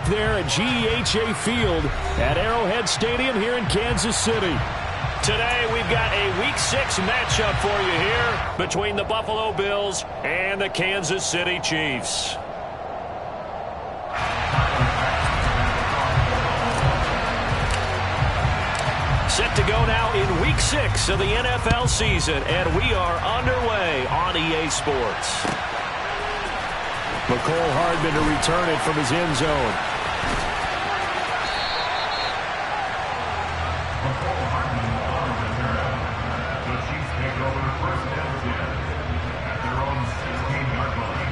there at GEHA Field at Arrowhead Stadium here in Kansas City. Today we've got a Week 6 matchup for you here between the Buffalo Bills and the Kansas City Chiefs. Set to go now in Week 6 of the NFL season, and we are underway on EA Sports. McCole Hardman to return it from his end zone. The Chiefs take over first and 10 at their own 16-yard line.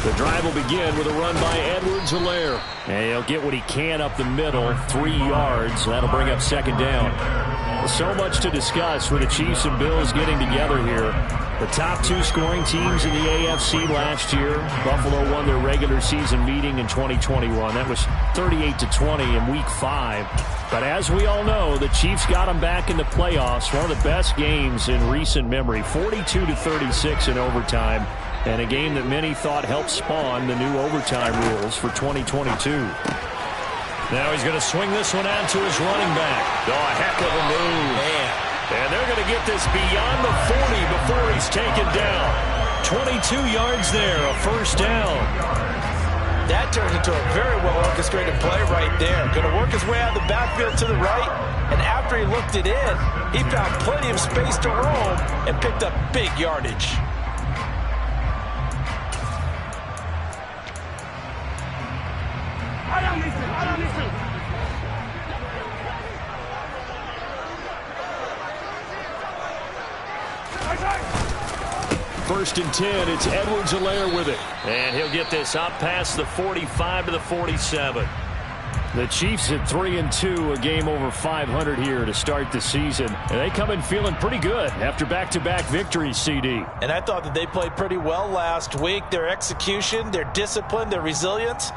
The drive will begin with a run by Edwards-Helaire. And he'll get what he can up the middle, 3 yards. That'll bring up second down. So much to discuss with the Chiefs and Bills getting together here. The top 2 scoring teams in the AFC last year. Buffalo won their regular season meeting in 2021. That was 38-20 in Week 5. But as we all know, the Chiefs got them back in the playoffs. One of the best games in recent memory. 42-36 in overtime. And a game that many thought helped spawn the new overtime rules for 2022. Now he's going to swing this one out to his running back. Oh, a heck of a move. Man. And they're going to get this beyond the 40 before he's taken down. 22 yards there, a first down. That turned into a very well-orchestrated play right there. Going to work his way out of the backfield to the right. And after he looked it in, he found plenty of space to roam and picked up big yardage. First and 10, it's Edwards-Helaire with it. And he'll get this up past the 45 to the 47. The Chiefs at 3-2, a game over 500 here to start the season. And they come in feeling pretty good after back-to-back victories, CD. And I thought that they played pretty well last week. Their execution, their discipline, their resilience,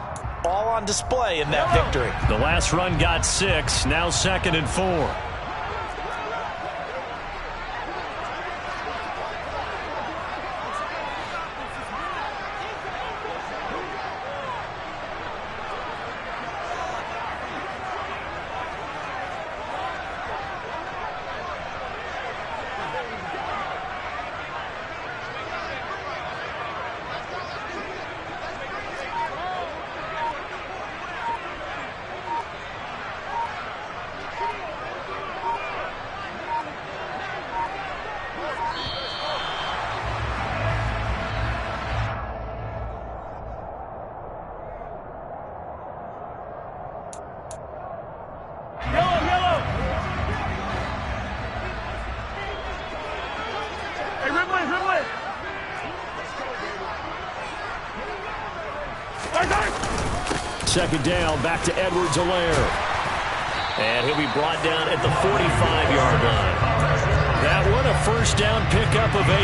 all on display in that victory. The last run got 6, now 2nd and 4. Second down, back to Edwards-Helaire. And he'll be brought down at the 45-yard line. That one, a first down pickup of 8.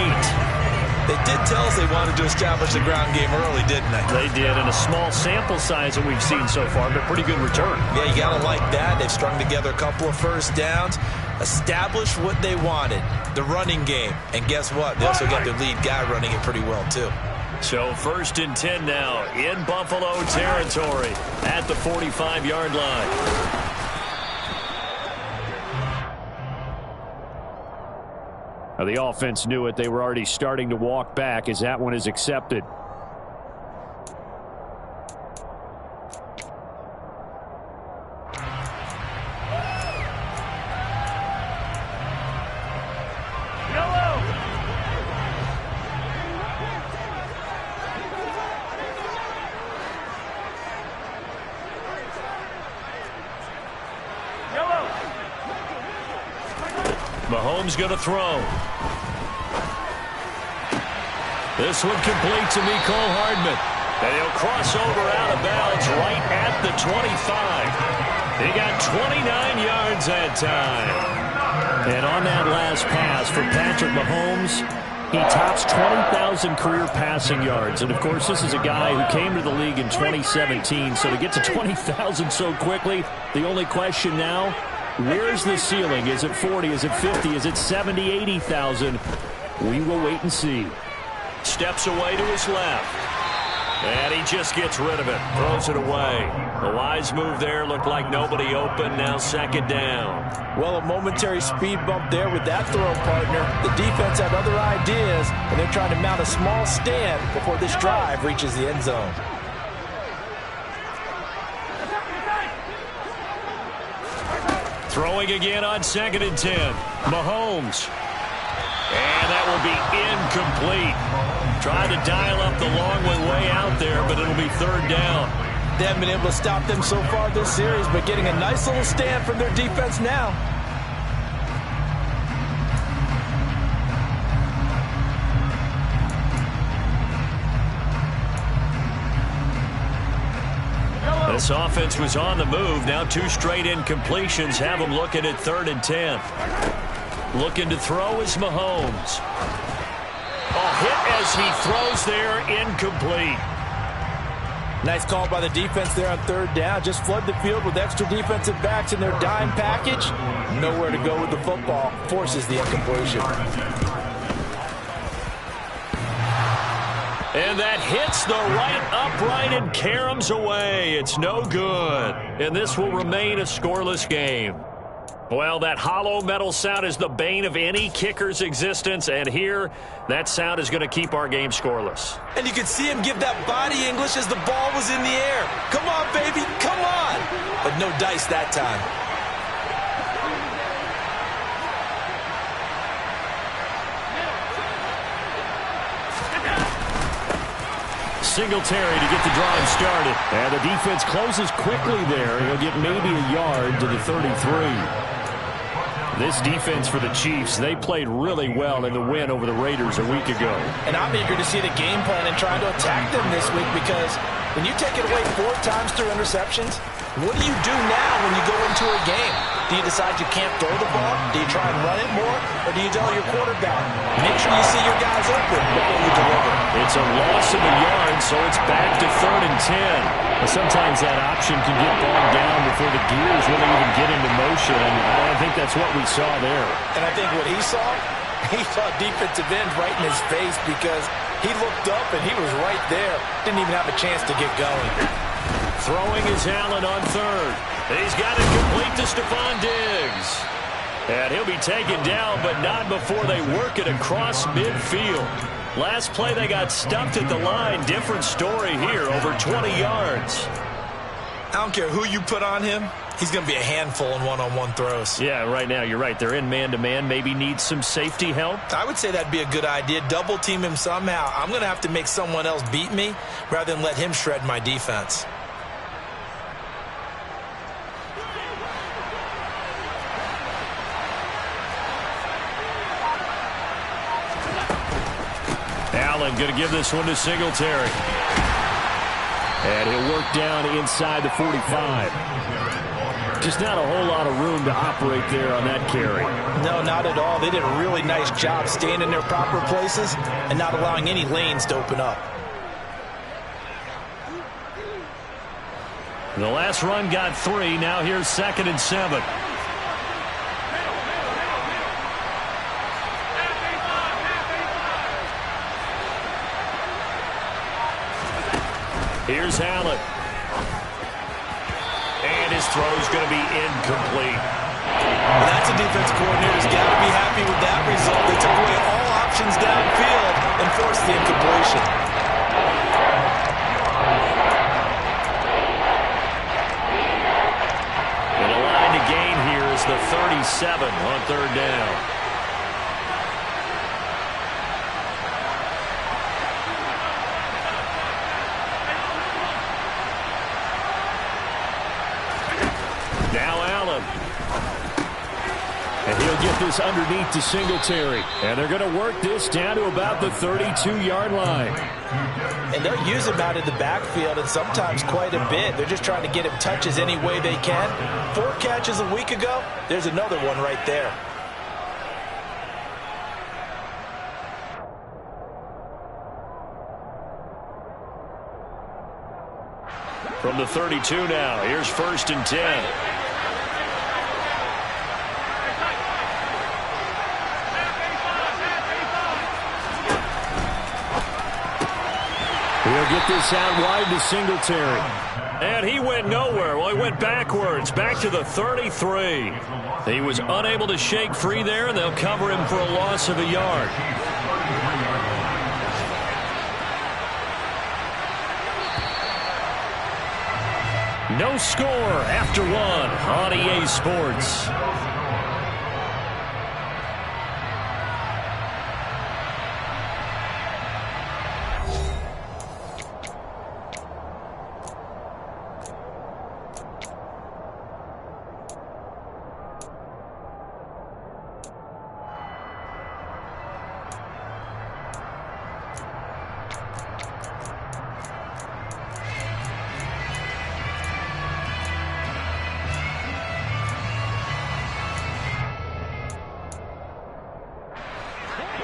They did tell us they wanted to establish the ground game early, didn't they? They did, in a small sample size that we've seen so far, but pretty good return. Yeah, you got to like that. They've strung together a couple of first downs, established what they wanted, the running game. And guess what? They also got their lead guy running it pretty well, too. So first and 10 now in Buffalo territory at the 45-yard line. Now the offense knew it. They were already starting to walk back as that one is accepted. Mahomes going to throw. This one complete to Mecole Hardman. And he'll cross over out of bounds right at the 25. He got 29 yards that time. And on that last pass for Patrick Mahomes, he tops 20,000 career passing yards. And, of course, this is a guy who came to the league in 2017. So to get to 20,000 so quickly, the only question now, where's the ceiling? Is it 40? Is it 50? Is it 70, 80,000? We will wait and see. Steps away to his left. And he just gets rid of it. Throws it away. A wise move there. Looked like nobody open. Now second down. Well, a momentary speed bump there with that throw, partner. The defense had other ideas, and they're trying to mount a small stand before this drive reaches the end zone. Throwing again on 2nd and 10. Mahomes. And that will be incomplete. Trying to dial up the long way out there, but it'll be 3rd down. They haven't been able to stop them so far this series, but getting a nice little stand from their defense now. This offense was on the move. Now 2 straight incompletions have them looking at 3rd and 10. Looking to throw is Mahomes. A hit as he throws there, incomplete. Nice call by the defense there on 3rd down. Just flood the field with extra defensive backs in their dime package. Nowhere to go with the football. Forces the incompletion. And that hits the right upright and caroms away. It's no good. And this will remain a scoreless game. Well, that hollow metal sound is the bane of any kicker's existence, and here, that sound is going to keep our game scoreless. And you could see him give that body English as the ball was in the air. Come on, baby, come on! But no dice that time. Singletary to get the drive started. And the defense closes quickly there. He'll get maybe a yard to the 33. This defense for the Chiefs, they played really well in the win over the Raiders a week ago. And I'm eager to see the game plan and trying to attack them this week, because when you take it away 4 times through interceptions, what do you do now when you go into a game? Do you decide you can't throw the ball? Do you try and run it more? Or do you tell your quarterback, make sure you see your guys open before you deliver? It's a loss of a yard, so it's back to 3rd and 10. But sometimes that option can get bogged down before the gears really even get into motion. And I think that's what we saw there. And I think what he saw defensive end right in his face, because he looked up and he was right there. Didn't even have a chance to get going. Throwing is Allen on 3rd. He's got it complete to Stephon Diggs. And he'll be taken down, but not before they work it across midfield. Last play, they got stuffed at the line. Different story here, over 20 yards. I don't care who you put on him. He's going to be a handful in one-on-one throws. Yeah, right now, you're right. They're in man-to-man. Maybe needs some safety help. I would say that'd be a good idea. Double team him somehow. I'm going to have to make someone else beat me rather than let him shred my defense. Allen going to give this one to Singletary. And he'll work down inside the 45. Just not a whole lot of room to operate there on that carry. No, not at all. They did a really nice job staying in their proper places and not allowing any lanes to open up. The last run got 3. Now here's 2nd and 7. Here's Allen. And his throw's going to be incomplete. Well, that's a defense coordinator's got to be happy with that result. They took away all options downfield and forced the incompletion. And a line to gain here is the 37 on 3rd down. Now Allen. And he'll get this underneath to Singletary. And they're going to work this down to about the 32-yard line. And they'll use him out in the backfield, and sometimes quite a bit. They're just trying to get him touches any way they can. 4 catches a week ago. There's another one right there. From the 32 now, here's 1st and 10. He'll get this out wide to Singletary. And he went nowhere. Well, he went backwards, back to the 33. He was unable to shake free there, and they'll cover him for a loss of a yard. No score after 1 on EA Sports.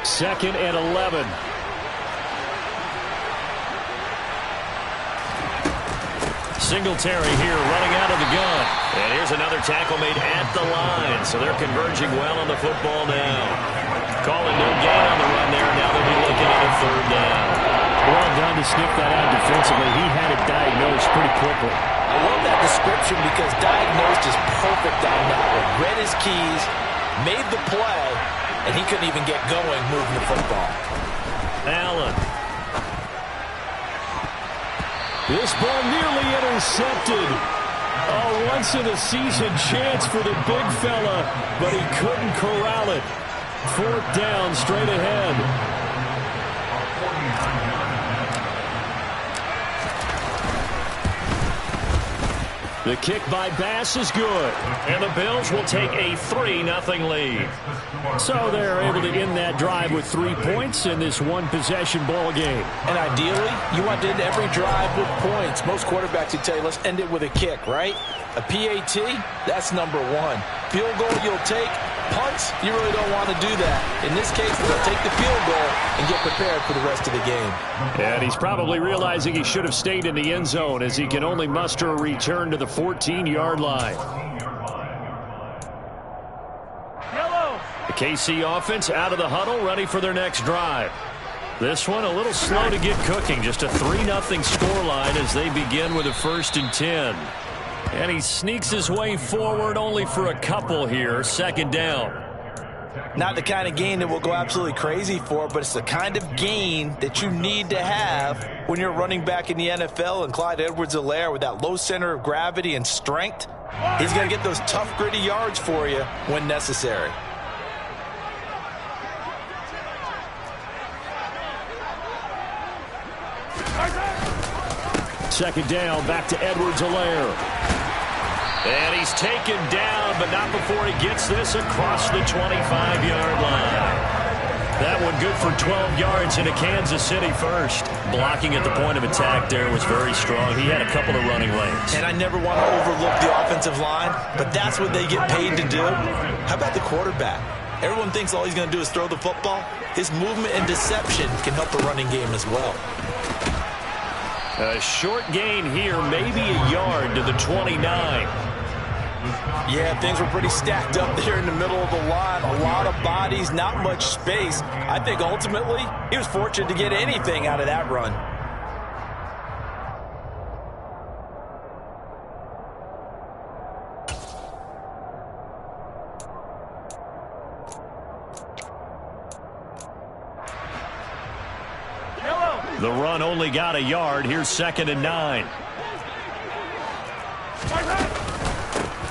Second and 11. Singletary here running out of the gun. And here's another tackle made at the line. So they're converging well on the football now. Calling no gain on the run there. Now they'll be looking at a 3rd down. Well done to sniff that out defensively. He had it diagnosed pretty quickly. I love that description because diagnosed is perfect on that one. Read his keys, made the play, and he couldn't even get going moving the football. Allen. This ball nearly intercepted. A once-in-a-season chance for the big fella, but he couldn't corral it. 4th down, straight ahead. The kick by Bass is good. And the Bills will take a 3-0 lead. So they're able to end that drive with 3 points in this one-possession ball game. And ideally, you want to end every drive with points. Most quarterbacks would tell you, let's end it with a kick, right? A PAT, that's number 1. Field goal you'll take. Punts, you really don't want to do that. In this case, they'll take the field goal and get prepared for the rest of the game. And he's probably realizing he should have stayed in the end zone as he can only muster a return to the 14-yard line. The KC offense out of the huddle, ready for their next drive. This one a little slow to get cooking. Just a 3-0 scoreline as they begin with a 1st and 10. And he sneaks his way forward only for a couple here. 2nd down. Not the kind of gain that will go absolutely crazy for, but it's the kind of gain that you need to have when you're running back in the NFL. And Clyde Edwards-Helaire, with that low center of gravity and strength, he's going to get those tough, gritty yards for you when necessary. Second down, back to Edwards-Helaire. And he's taken down, but not before he gets this across the 25-yard line. That one good for 12 yards into Kansas City first. Blocking at the point of attack there was very strong. He had a couple of running lanes. And I never want to overlook the offensive line, but that's what they get paid to do. How about the quarterback? Everyone thinks all he's going to do is throw the football. His movement and deception can help the running game as well. A short gain here, maybe a yard to the 29. Yeah, things were pretty stacked up there in the middle of the line. A lot of bodies, not much space. I think ultimately he was fortunate to get anything out of that run. The run only got a yard. Here's 2nd and 9.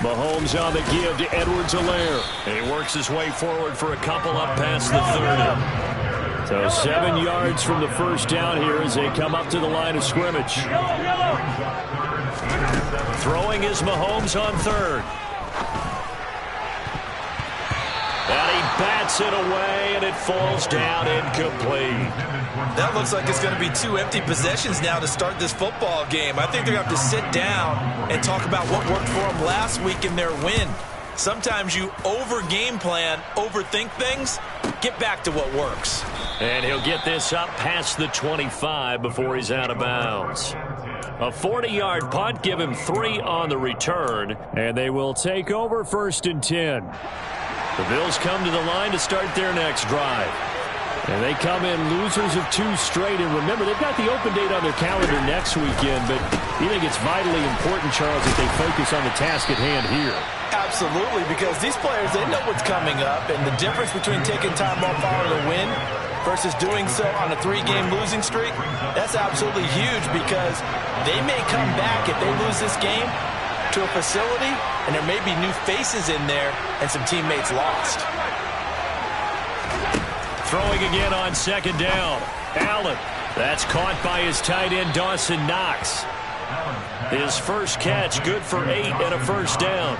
Mahomes on the give to Edwards-Helaire. He works his way forward for a couple up past the 30. So 7 yards from the 1st down here as they come up to the line of scrimmage. Throwing is Mahomes on 3rd. And he bats it away, and it falls down incomplete. That looks like it's going to be 2 empty possessions now to start this football game. I think they're going to have to sit down and talk about what worked for them last week in their win. Sometimes you over-game plan, overthink things. Get back to what works. And he'll get this up past the 25 before he's out of bounds. A 40-yard punt, give him 3 on the return, and they will take over 1st and 10. The Bills come to the line to start their next drive. And they come in losers of 2 straight. And remember, they've got the open date on their calendar next weekend, but you think it's vitally important, Charles, that they focus on the task at hand here. Absolutely, because these players, they know what's coming up, and the difference between taking time off following a win versus doing so on a 3-game losing streak, that's absolutely huge, because they may come back if they lose this game to a facility, and there may be new faces in there and some teammates lost. Throwing again on 2nd down. Allen. That's caught by his tight end, Dawson Knox. His first catch, good for 8 and a 1st down.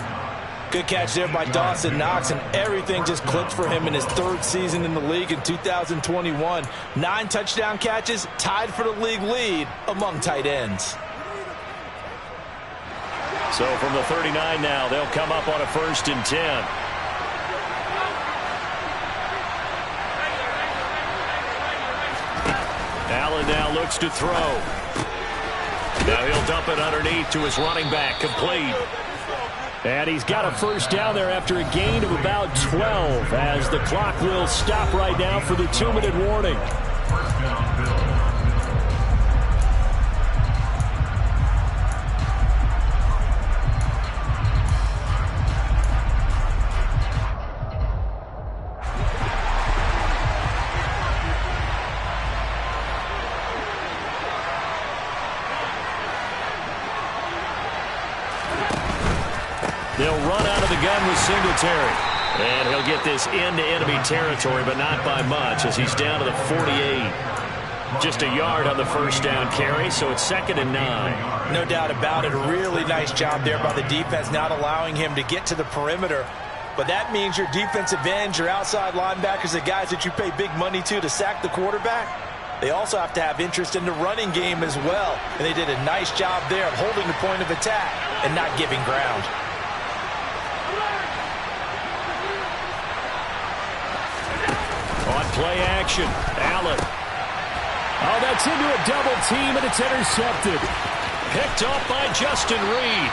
Good catch there by Dawson Knox, and everything just clicked for him in his 3rd season in the league in 2021. 9 touchdown catches, tied for the league lead among tight ends. So from the 39 now, they'll come up on a 1st and 10. Allen now looks to throw. Now he'll dump it underneath to his running back, complete. And he's got a 1st down there after a gain of about 12, as the clock will stop right now for the 2-minute warning. 1st down, Bills. They'll run out of the gun with Singletary. And he'll get this into enemy territory, but not by much, as he's down to the 48. Just a yard on the 1st down carry, so it's 2nd and 9. No doubt about it. A really nice job there by the defense, not allowing him to get to the perimeter. But that means your defensive ends, your outside linebackers, the guys that you pay big money to sack the quarterback, they also have to have interest in the running game as well. And they did a nice job there of holding the point of attack and not giving ground. On play action, Allen. Oh, that's into a double team, and it's intercepted. Picked off by Justin Reed.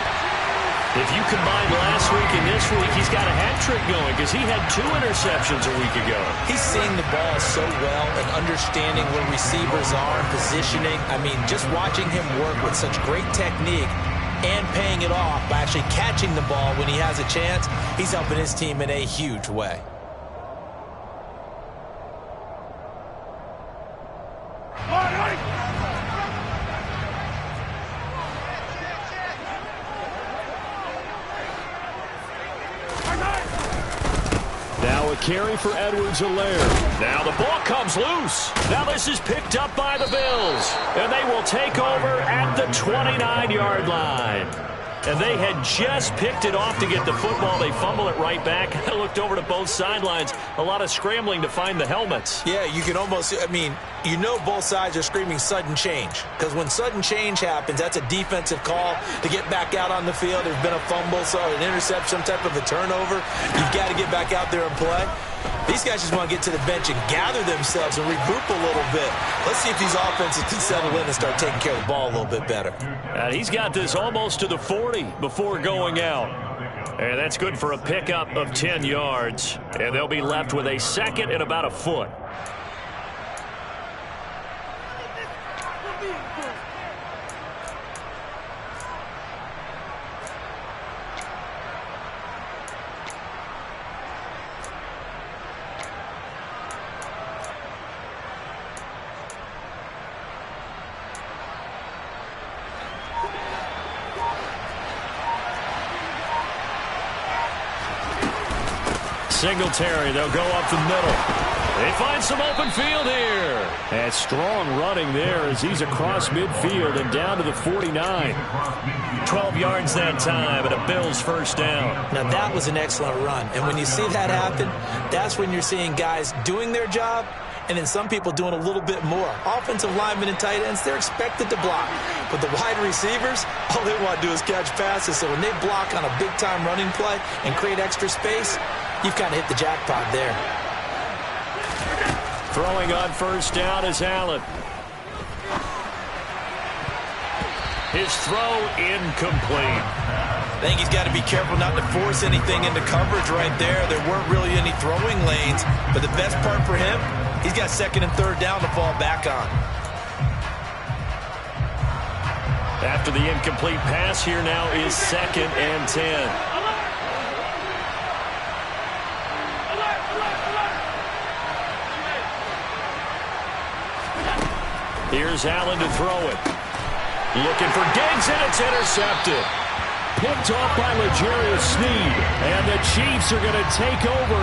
If you combine last week and this week, he's got a hat trick going, because he had 2 interceptions a week ago. He's seeing the ball so well and understanding where receivers are, positioning. I mean, just watching him work with such great technique and paying it off by actually catching the ball when he has a chance, he's helping his team in a huge way. Now a carry for Edwards-Helaire. Now the ball comes loose. Now this is picked up by the Bills. And they will take over at the 29-yard line. And they had just picked it off to get the football. They fumble it right back. I looked over to both sidelines. A lot of scrambling to find the helmets. Yeah, you can almost, I mean, you know both sides are screaming sudden change. Because when sudden change happens, that's a defensive call to get back out on the field. There's been a fumble, so an interception, some type of a turnover. You've got to get back out there and play. These guys just want to get to the bench and gather themselves and regroup a little bit. Let's see if these offenses can settle in and start taking care of the ball a little bit better. And he's got this almost to the 40 before going out. And that's good for a pickup of 10 yards. And they'll be left with a 2nd and about a foot. Singletary, they'll go up the middle. They find some open field here. And strong running there as he's across midfield and down to the 49. 12 yards that time and a Bills 1st down. Now that was an excellent run. And when you see that happen, that's when you're seeing guys doing their job and then some people doing a little bit more. Offensive linemen and tight ends, they're expected to block. But the wide receivers, all they want to do is catch passes. So when they block on a big-time running play and create extra space, you've kind of hit the jackpot there. Throwing on 1st down is Allen. His throw incomplete. I think he's got to be careful not to force anything into coverage right there. There weren't really any throwing lanes, but the best part for him, he's got second and third down to fall back on. After the incomplete pass, here now is 2nd and 10. Here's Allen to throw it. Looking for Diggs, and it's intercepted. Picked off by L'Jarius Sneed. And the Chiefs are going to take over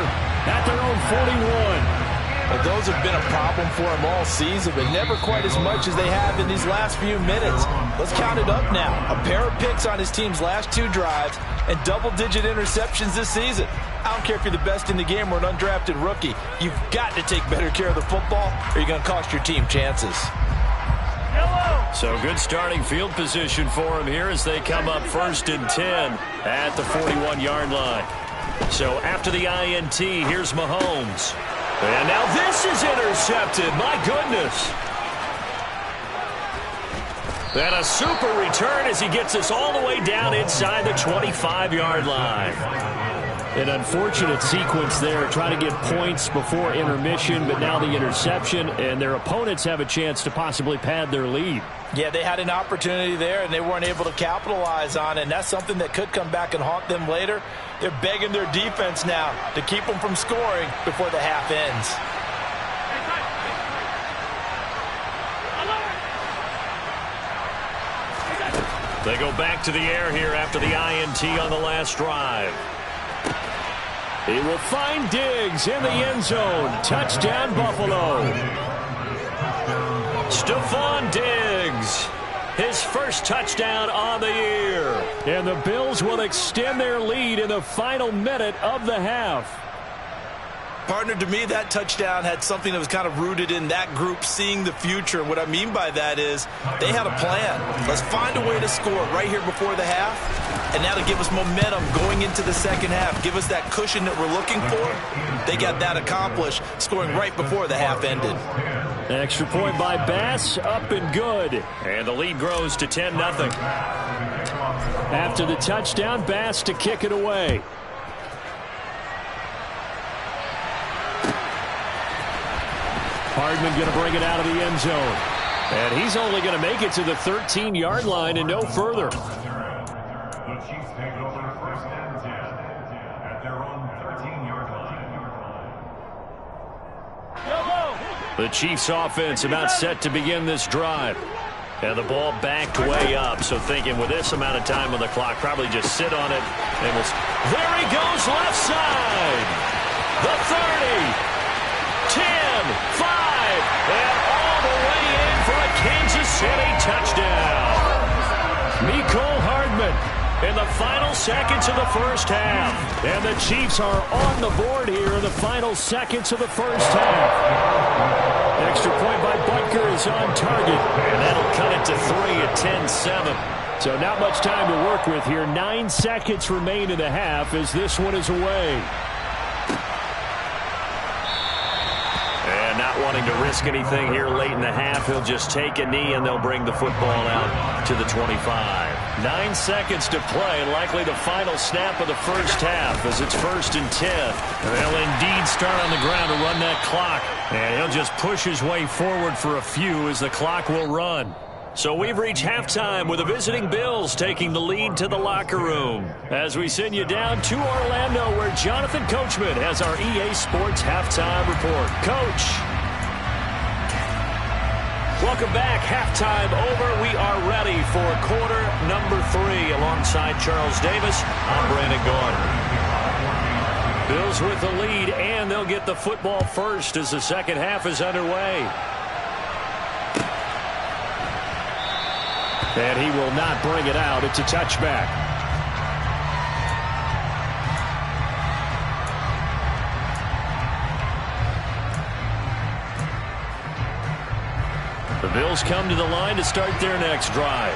at their own 41. Well, those have been a problem for him all season, but never quite as much as they have in these last few minutes. Let's count it up now. A pair of picks on his team's last 2 drives and double-digit interceptions this season. I don't care if you're the best in the game or an undrafted rookie. You've got to take better care of the football or you're going to cost your team chances. So good starting field position for him here as they come up 1st and 10 at the 41-yard line. So after the INT, here's Mahomes. And now this is intercepted. My goodness. And a super return as he gets us all the way down inside the 25-yard line. An unfortunate sequence there, trying to get points before intermission, but now the interception, and their opponents have a chance to possibly pad their lead. Yeah, they had an opportunity there, and they weren't able to capitalize on it, and that's something that could come back and haunt them later. They're begging their defense now to keep them from scoring before the half ends. They go back to the air here after the INT on the last drive. He will find Diggs in the end zone. Touchdown, Buffalo. Stephon Diggs, his first touchdown on the year. And the Bills will extend their lead in the final minute of the half. Partner, to me, that touchdown had something that was kind of rooted in that group seeing the future. What I mean by that is they had a plan. Let's find a way to score right here before the half, and that'll give us momentum going into the second half. Give us that cushion that we're looking for. They got that accomplished, scoring right before the half ended. Extra point by Bass, up and good. And the lead grows to 10-0. After the touchdown, Bass to kick it away. Hardman going to bring it out of the end zone. And he's only going to make it to the 13-yard line and no further. The Chiefs take over 1st and 10 at their own 13-yard line. The Chiefs offense about set to begin this drive. And the ball backed way up, so thinking with this amount of time on the clock, probably just sit on it. And we'll... There he goes, left side. The 30, 10, 5, and all the way in for a Kansas City touchdown. Mecole Hardman in the final seconds of the first half. And the Chiefs are on the board here in the final seconds of the first half. Extra point by Butker is on target. And that'll cut it to 3 at 10-7. So not much time to work with here. 9 seconds remain in the half as this one is away. And not wanting to risk anything here late in the half, he'll just take a knee and they'll bring the football out to the 25. 9 seconds to play, and likely the final snap of the first half as it's 1st and 10. They'll indeed start on the ground to run that clock. And he'll just push his way forward for a few as the clock will run. So we've reached halftime with the visiting Bills taking the lead to the locker room. As we send you down to Orlando, where Jonathan Coachman has our EA Sports halftime report. Coach. Welcome back. Halftime over. We are ready for quarter number 3 alongside Charles Davis. I'm Brandon Gaudin. Bills with the lead, and they'll get the football first as the second half is underway. And he will not bring it out. It's a touchback. The Bills come to the line to start their next drive.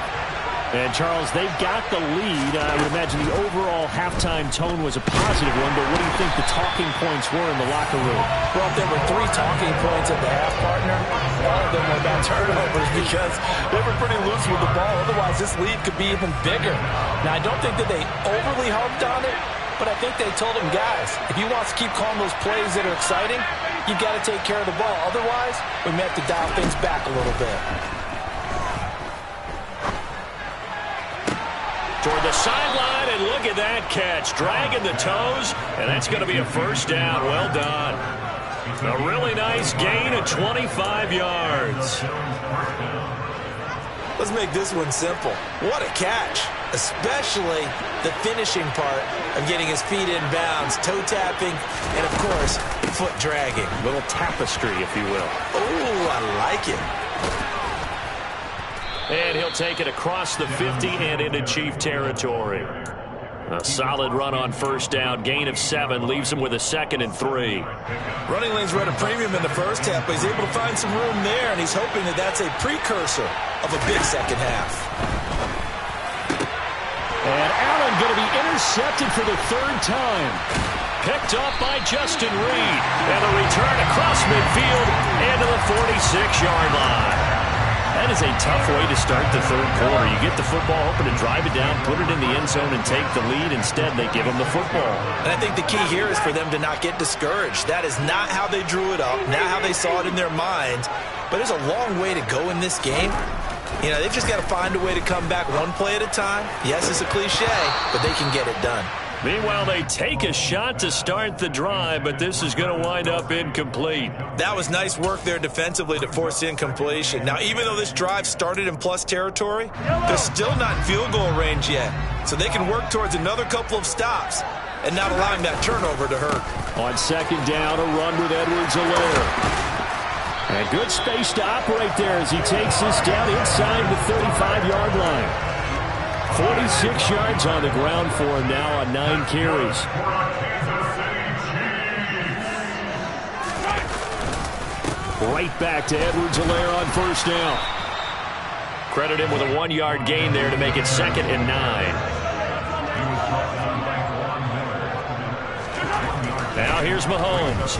And, Charles, they've got the lead. I would imagine the overall halftime tone was a positive one, but what do you think the talking points were in the locker room? Well, if there were 3 talking points at the half, partner, all of them were about turnovers because they were pretty loose with the ball. Otherwise, this lead could be even bigger. Now, I don't think that they overly harped on it, but I think they told them, guys, if you want to keep calling those plays that are exciting, you got to take care of the ball. Otherwise, we may have to dial things back a little bit. Toward the sideline, and look at that catch. Dragging the toes, and that's going to be a first down. Well done. A really nice gain of 25 yards. Let's make this one simple. What a catch, especially the finishing part of getting his feet in bounds, toe tapping, and, of course, foot dragging. A little tapestry, if you will. Oh, I like it. And he'll take it across the 50 and into Chief territory. A solid run on first down. Gain of 7 leaves him with a 2nd and 3. Running lanes were at a premium in the first half, but he's able to find some room there, and he's hoping that that's a precursor of a big second half. And Allen going to be intercepted for the 3rd time. Picked up by Justin Reed. And a return across midfield into the 46-yard line. That is a tough way to start the 3rd quarter. You get the football, hoping to drive it down, put it in the end zone, and take the lead. Instead, they give them the football. And I think the key here is for them to not get discouraged. That is not how they drew it up, not how they saw it in their minds. But there's a long way to go in this game. You know, they've just got to find a way to come back one play at a time. Yes, it's a cliche, but they can get it done. Meanwhile, they take a shot to start the drive, but this is going to wind up incomplete. That was nice work there defensively to force incompletion. Now, even though this drive started in plus territory, they're still not in field goal range yet. So they can work towards another couple of stops and not allowing that turnover to hurt. On 2nd down, a run with Edwards-Helaire. And good space to operate there as he takes this down inside the 35-yard line. 46 yards on the ground for him now on 9 carries. Right back to Edwards-Helaire on first down. Credit him with a 1-yard gain there to make it 2nd and 9. Now here's Mahomes.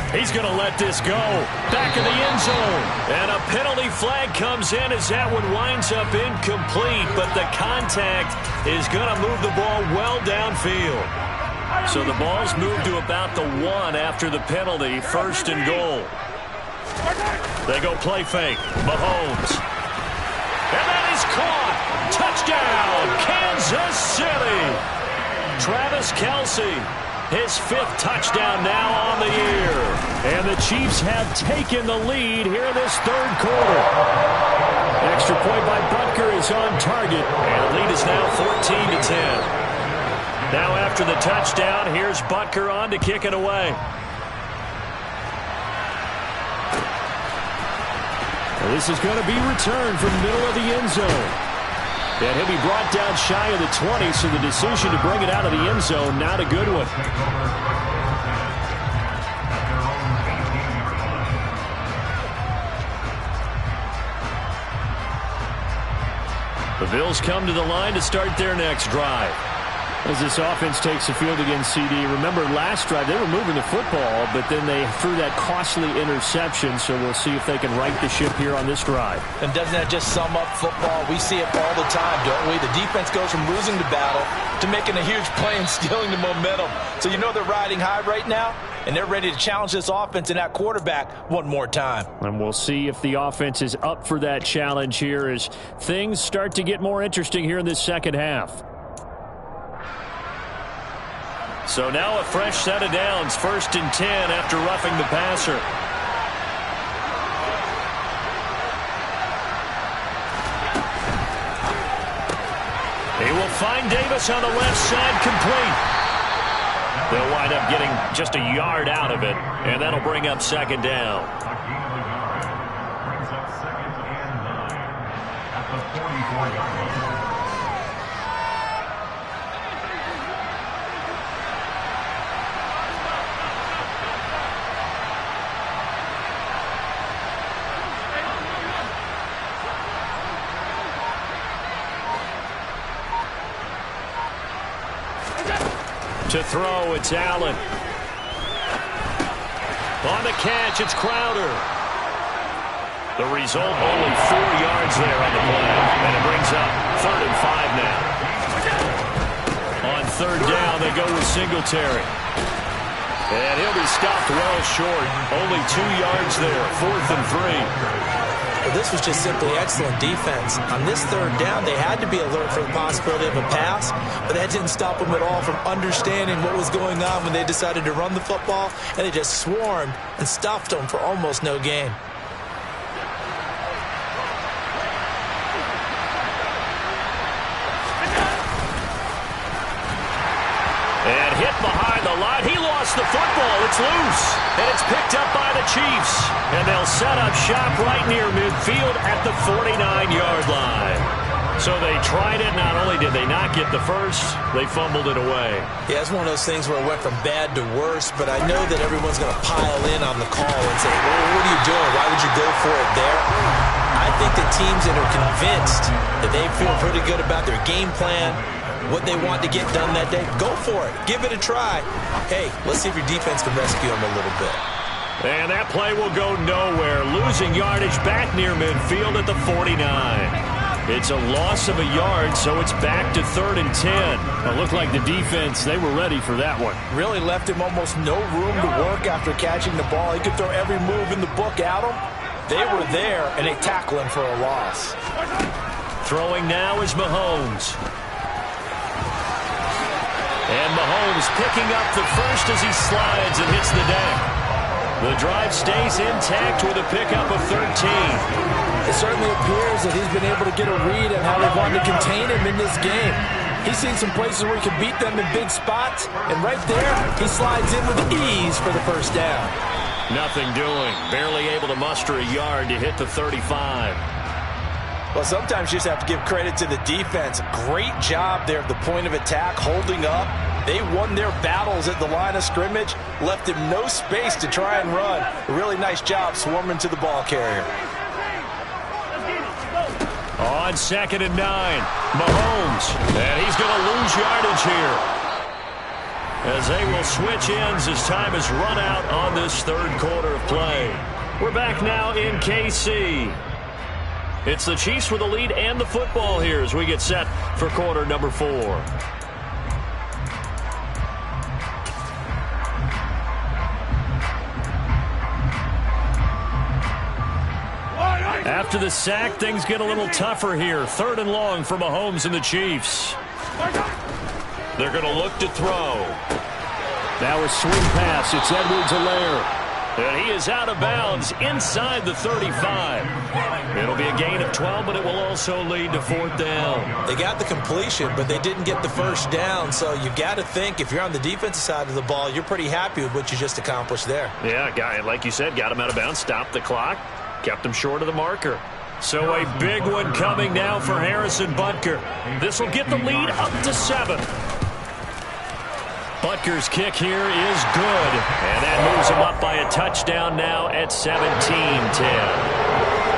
He's going to let this go. Back in the end zone. And a penalty flag comes in as that one winds up incomplete. But the contact is going to move the ball well downfield. So the ball's moved to about the 1 after the penalty. 1st and goal. They go play fake. Mahomes. And that is caught. Touchdown, Kansas City. Travis Kelce. His 5th touchdown now on the year. And the Chiefs have taken the lead here in this 3rd quarter. Extra point by Butker is on target. And the lead is now 14-10. Now after the touchdown, here's Butker on to kick it away. Well, this is going to be returned from the middle of the end zone. And he'll be brought down shy of the 20, so the decision to bring it out of the end zone, not a good one. The Bills come to the line to start their next drive. As this offense takes the field against CD, remember last drive they were moving the football, but then they threw that costly interception, so we'll see if they can right the ship here on this drive. And doesn't that just sum up football? We see it all the time, don't we? The defense goes from losing the battle to making a huge play and stealing the momentum. So you know they're riding high right now, and they're ready to challenge this offense and that quarterback one more time. And we'll see if the offense is up for that challenge here as things start to get more interesting here in this second half. So now a fresh set of downs, 1st and 10 after roughing the passer. He will find Davis on the left side, complete. They'll wind up getting just a yard out of it, and that'll bring up 2nd down. Brings up 2nd and 9 at the 44-yard line. To throw, it's Allen. On the catch, it's Crowder. The result, only 4 yards there on the play. And it brings up 3rd and 5 now. On 3rd down, they go with Singletary. And he'll be stopped well short. Only 2 yards there, 4th and 3. Well, this was just simply excellent defense. On this 3rd down, they had to be alert for the possibility of a pass, but that didn't stop them at all from understanding what was going on when they decided to run the football, and they just swarmed and stuffed them for almost no gain. And hit behind the line. He lost the football. It's loose. And it's picked up by the Chiefs. And they'll set up shop right near midfield at the 49-yard line. So they tried it. Not only did they not get the first, they fumbled it away. Yeah, it's one of those things where it went from bad to worse, but I know that everyone's going to pile in on the call and say, well, what are you doing? Why would you go for it there? I think the teams that are convinced that they feel pretty good about their game plan, what they want to get done that day, go for it. Give it a try. Hey, let's see if your defense can rescue them a little bit. And that play will go nowhere. Losing yardage back near midfield at the 49. It's a loss of a yard, so it's back to 3rd and 10. It looked like the defense, they were ready for that one. Really left him almost no room to work after catching the ball. He could throw every move in the book at him. They were there, and they tackle him for a loss. Throwing now is Mahomes. And Mahomes picking up the first as he slides and hits the deck. The drive stays intact with a pickup of 13. It certainly appears that he's been able to get a read on how they wanted to contain him in this game. He's seen some places where he can beat them in big spots, and right there, he slides in with ease for the first down. Nothing doing. Barely able to muster a yard to hit the 35. Well, sometimes you just have to give credit to the defense. Great job there at the point of attack, holding up. They won their battles at the line of scrimmage, left him no space to try and run. A really nice job swarming to the ball carrier. On 2nd and 9, Mahomes. And he's going to lose yardage here, as they will switch ends as time is run out on this 3rd quarter of play. We're back now in KC. It's the Chiefs with the lead and the football here as we get set for quarter number 4. After the sack, things get a little tougher here. 3rd and long for Mahomes and the Chiefs. They're going to look to throw. Now a swing pass. It's Edwards-Helaire. And he is out of bounds inside the 35. It'll be a gain of 12, but it will also lead to 4th down. They got the completion, but they didn't get the first down. So you've got to think, if you're on the defensive side of the ball, you're pretty happy with what you just accomplished there. Yeah, guy, like you said, got him out of bounds, stopped the clock, kept him short of the marker. So a big one coming now for Harrison Butker. This will get the lead up to 7. Butker's kick here is good, and that moves him up by a touchdown now at 17-10.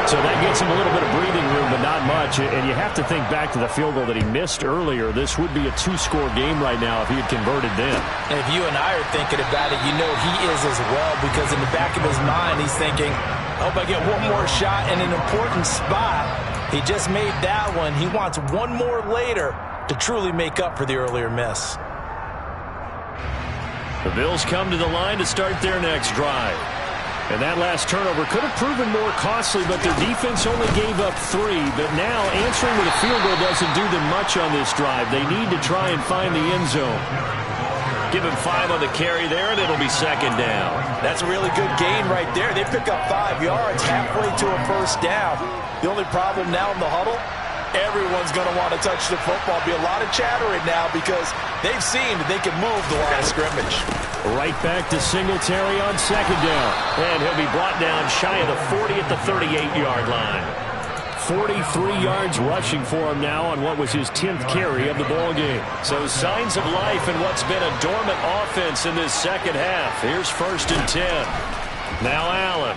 So that gets him a little bit of breathing room, but not much. And you have to think back to the field goal that he missed earlier. This would be a 2-score game right now if he had converted then. And if you and I are thinking about it, you know he is as well, because in the back of his mind, he's thinking, I hope I get one more shot in an important spot. He just made that one. He wants one more later to truly make up for the earlier miss. The Bills come to the line to start their next drive. And that last turnover could have proven more costly, but their defense only gave up 3. But now answering with a field goal doesn't do them much on this drive. They need to try and find the end zone. Give him 5 on the carry there, and it'll be 2nd down. That's a really good gain right there. They pick up 5 yards halfway to a first down. The only problem now in the huddle, everyone's going to want to touch the football. Be a lot of chattering now because they've seen that they can move the line of scrimmage. Right back to Singletary on 2nd down. And he'll be brought down shy of the 40 at the 38-yard line. 43 yards rushing for him now on what was his 10th carry of the ball game. So signs of life in what's been a dormant offense in this second half. Here's 1st and 10. Now Allen.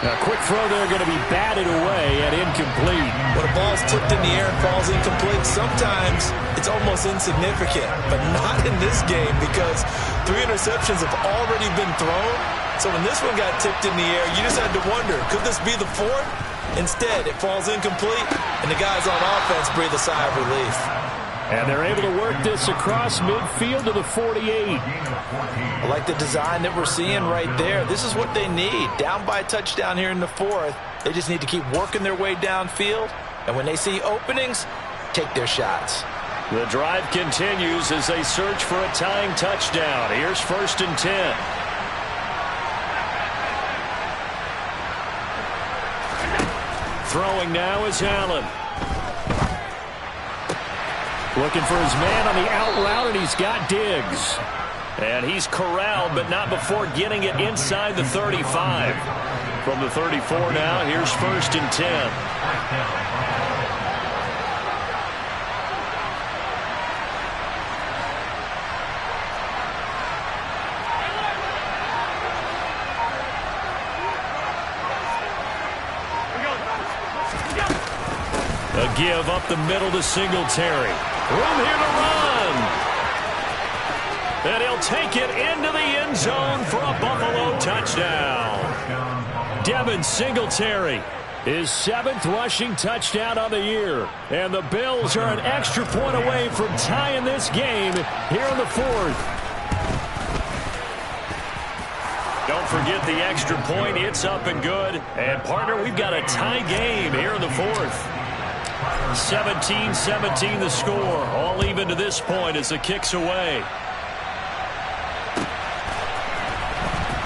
A quick throw there going to be batted away and incomplete. When a ball's tipped in the air and falls incomplete, sometimes it's almost insignificant, but not in this game because 3 interceptions have already been thrown. So when this one got tipped in the air, you just had to wonder, could this be the 4th? Instead, it falls incomplete, and the guys on offense breathe a sigh of relief. And they're able to work this across midfield to the 48. I like the design that we're seeing right there. This is what they need. Down by a touchdown here in the 4th. They just need to keep working their way downfield. And when they see openings, take their shots. The drive continues as they search for a tying touchdown. Here's 1st and 10. Throwing now is Allen. Looking for his man on the out route, and he's got Diggs. And he's corralled, but not before getting it inside the 35. From the 34 now, here's 1st and 10. A give up the middle to Singletary. Room here to run. And he'll take it into the end zone for a Buffalo touchdown. Devin Singletary, his 7th rushing touchdown on the year. And the Bills are an extra point away from tying this game here in the 4th. Don't forget the extra point. It's up and good. And, partner, we've got a tie game here in the 4th. 17-17 the score. All even to this point as the kick's away.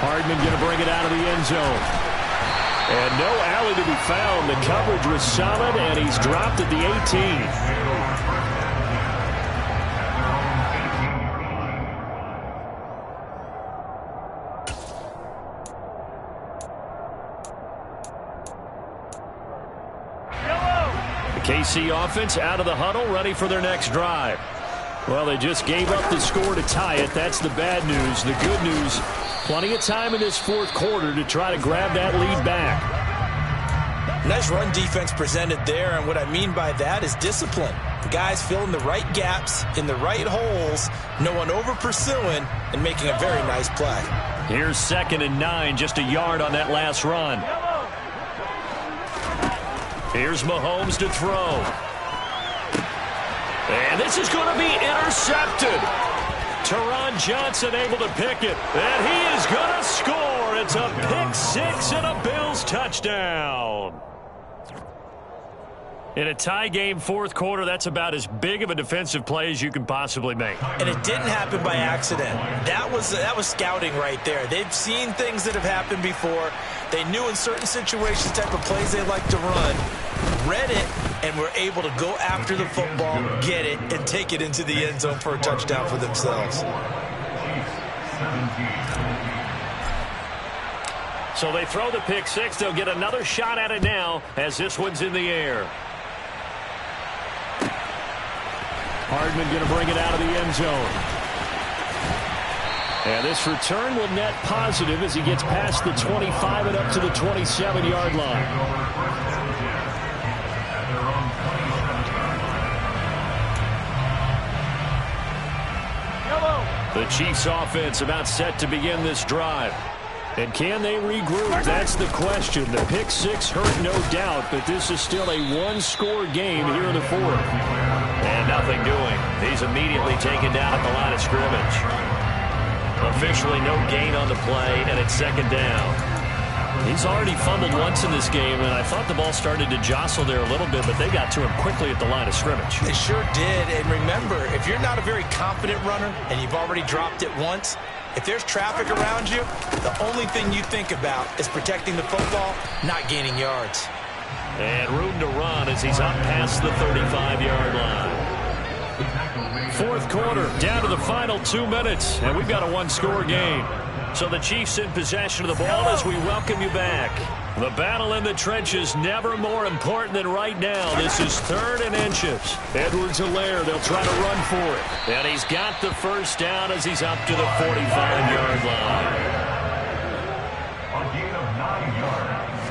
Hardman going to bring it out of the end zone. And no alley to be found. The coverage was solid, and he's dropped at the 18. KC offense out of the huddle, ready for their next drive. Well, they just gave up the score to tie it. That's the bad news. The good news, plenty of time in this 4th quarter to try to grab that lead back. Nice run defense presented there, and what I mean by that is discipline. The guys filling the right gaps in the right holes, no one over pursuing, and making a very nice play. Here's 2nd and 9, just a yard on that last run. Here's Mahomes to throw. And this is going to be intercepted. Teron Johnson able to pick it. And he is going to score. It's a pick 6 and a Bills touchdown. In a tie game 4th quarter, that's about as big of a defensive play as you can possibly make. And it didn't happen by accident. That was scouting right there. They've seen things that have happened before. They knew in certain situations the type of plays they like to run, read it, and were able to go after the football, get it, and take it into the end zone for a touchdown for themselves. So they throw the pick 6. They'll get another shot at it now as this one's in the air. Hardman going to bring it out of the end zone. And this return will net positive as he gets past the 25 and up to the 27-yard line. The Chiefs offense about set to begin this drive. And can they regroup? That's the question. The pick 6 hurt, no doubt, but this is still a one-score game here in the 4th. And nothing doing. He's immediately taken down at the line of scrimmage. Officially no gain on the play, and it's 2nd down. He's already fumbled once in this game, and I thought the ball started to jostle there a little bit, but they got to him quickly at the line of scrimmage. They sure did, and remember, if you're not a very confident runner and you've already dropped it once, if there's traffic around you, the only thing you think about is protecting the football, not gaining yards. And room to run as he's up past the 35-yard line. 4th quarter, down to the final 2 minutes, and we've got a one-score game. So the Chiefs in possession of the ball as we welcome you back. The battle in the trenches never more important than right now. This is 3rd and inches. Edwards-Helaire, they'll try to run for it. And he's got the first down as he's up to the 45-yard line. A gain of 9 yards.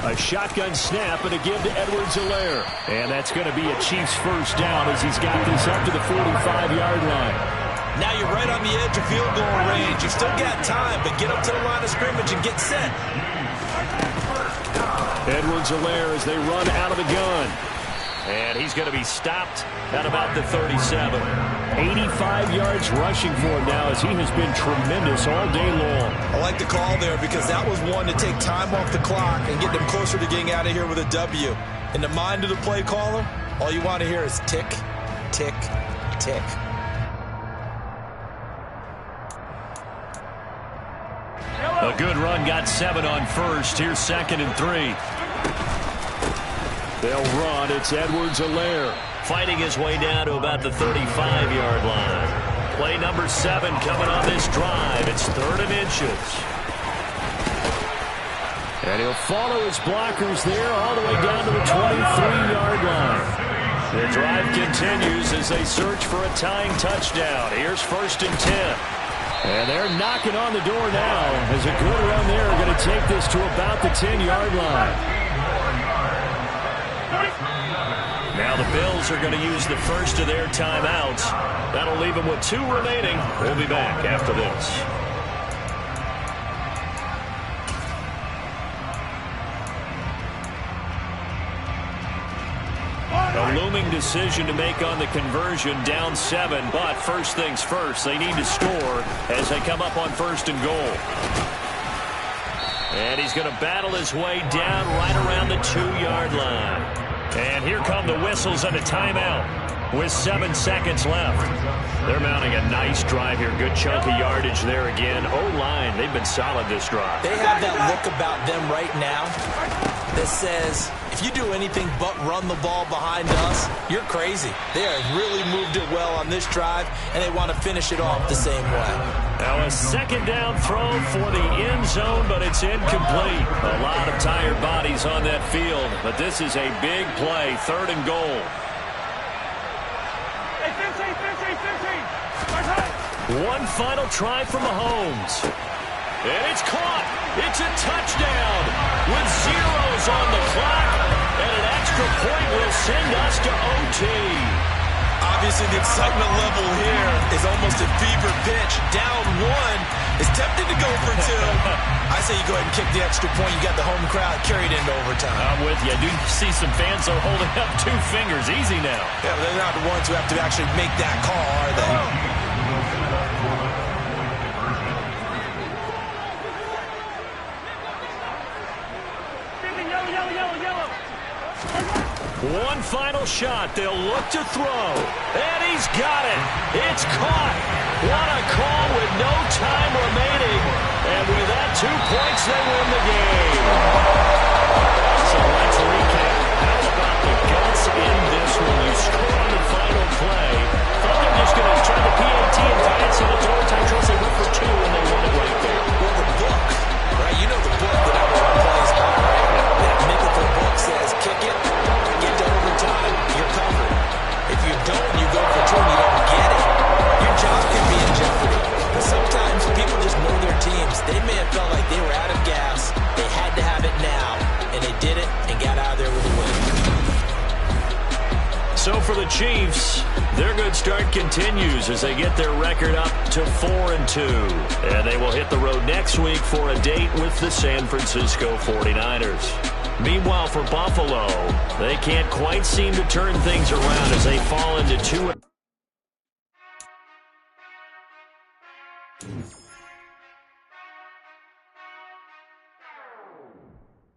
A shotgun snap and a give to Edwards-Helaire. And that's going to be a Chiefs first down as he's got this up to the 45-yard line. Now you're right on the edge of field goal range. You've still got time, but get up to the line of scrimmage and get set. Edwards-Helaire as they run out of the gun. And he's going to be stopped at about the 37. 85 yards rushing for him now as he has been tremendous all day long. I like the call there because that was one to take time off the clock and get them closer to getting out of here with a W. In the mind of the play caller, all you want to hear is tick, tick, tick. A good run, got 7 on first. Here's 2nd and 3. They'll run. It's Edwards-Helaire. Fighting his way down to about the 35-yard line. Play number 7 coming on this drive. It's 3rd and inches. And he'll follow his blockers there all the way down to the 23-yard line. The drive continues as they search for a tying touchdown. Here's 1st and 10. And they're knocking on the door now as a good run there are going to take this to about the 10-yard line. Now the Bills are going to use the first of their timeouts. That'll leave them with 2 remaining. We'll be back after this. A looming decision to make on the conversion, down 7, but first things first, they need to score as they come up on 1st and goal. And he's going to battle his way down right around the 2-yard line. And here come the whistles and a timeout with 7 seconds left. They're mounting a nice drive here. Good chunk of yardage there again. O-line, they've been solid this drive. They have that look about them right now that says, if you do anything but run the ball behind us, you're crazy. They have really moved it well on this drive, and they want to finish it off the same way. Now a 2nd down throw for the end zone, but it's incomplete. A lot of tired bodies on that field, but this is a big play. 3rd and goal. One final try from Mahomes. And it's caught. It's a touchdown with zeros on the clock. And an extra point will send us to OT. Obviously, the excitement level here is almost a fever pitch. Down 1 is tempted to go for 2. I say you go ahead and kick the extra point. You got the home crowd carried into overtime. I'm with you. I do see some fans are holding up 2 fingers. Easy now. Yeah, but they're not the ones who have to actually make that call, are they? One final shot. They'll look to throw. And he's got it. It's caught. What a call with no time remaining. And with that, 2 points, they win the game. So let's recap. How about the guts in this one? You score on the final play. Thought they were just going to try the PAT and pass it. It's overtime tries. They went for 2, and they won it right there. Well, the book, right? You know the book that everyone plays by, right? That mythical book says, kick it, get to overtime, you're covered. If you don't, you go for 2 and you don't get it. Your job can be in jeopardy. But sometimes people just know their teams. They may have felt like they were out of gas. They had to have it now, and they did it and got out of there with a win. So for the Chiefs, their good start continues as they get their record up to 4-2. And they will hit the road next week for a date with the San Francisco 49ers. Meanwhile, for Buffalo, they can't quite seem to turn things around as they fall into 2.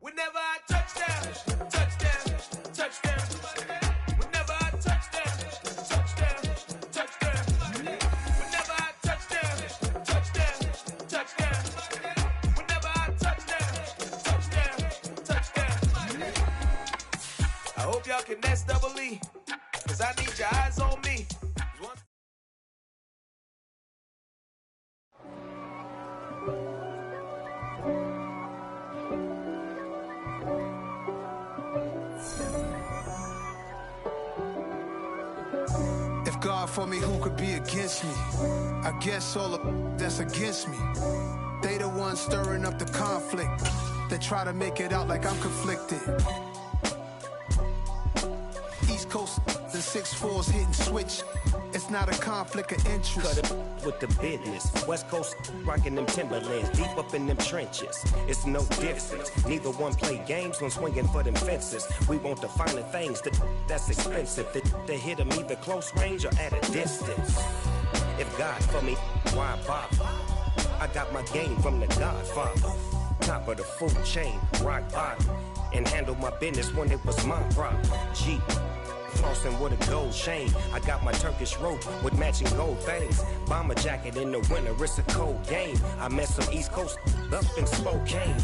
Whenever I touchdown, touchdown, touchdown. Whenever I touchdown, touchdown, touchdown. Whenever I touchdown, touchdown, touchdown. Whenever I touchdown, touchdown, touchdown. I hope y'all can nest double E, cause I need your eyes on me. God for me, who could be against me? I guess all the that's against me. They the ones stirring up the conflict. The to try to make it out like I'm conflicted. East Coast, the 6'4s hitting switch. It's not a conflict of interest. Cut it with the business. West Coast rocking them Timberlands, deep up in them trenches. It's no difference. Neither one play games when swinging for them fences. We want the finer things that's expensive. They hit them either close range or at a distance. If God for me, why bother? I got my game from the Godfather. Top of the food chain, rock bottom. And handle my business when it was my problem. G. Flossing with a gold chain. I got my Turkish rope with matching gold things. Bomber jacket in the winter, it's a cold game. I met some East Coast up in Spokane.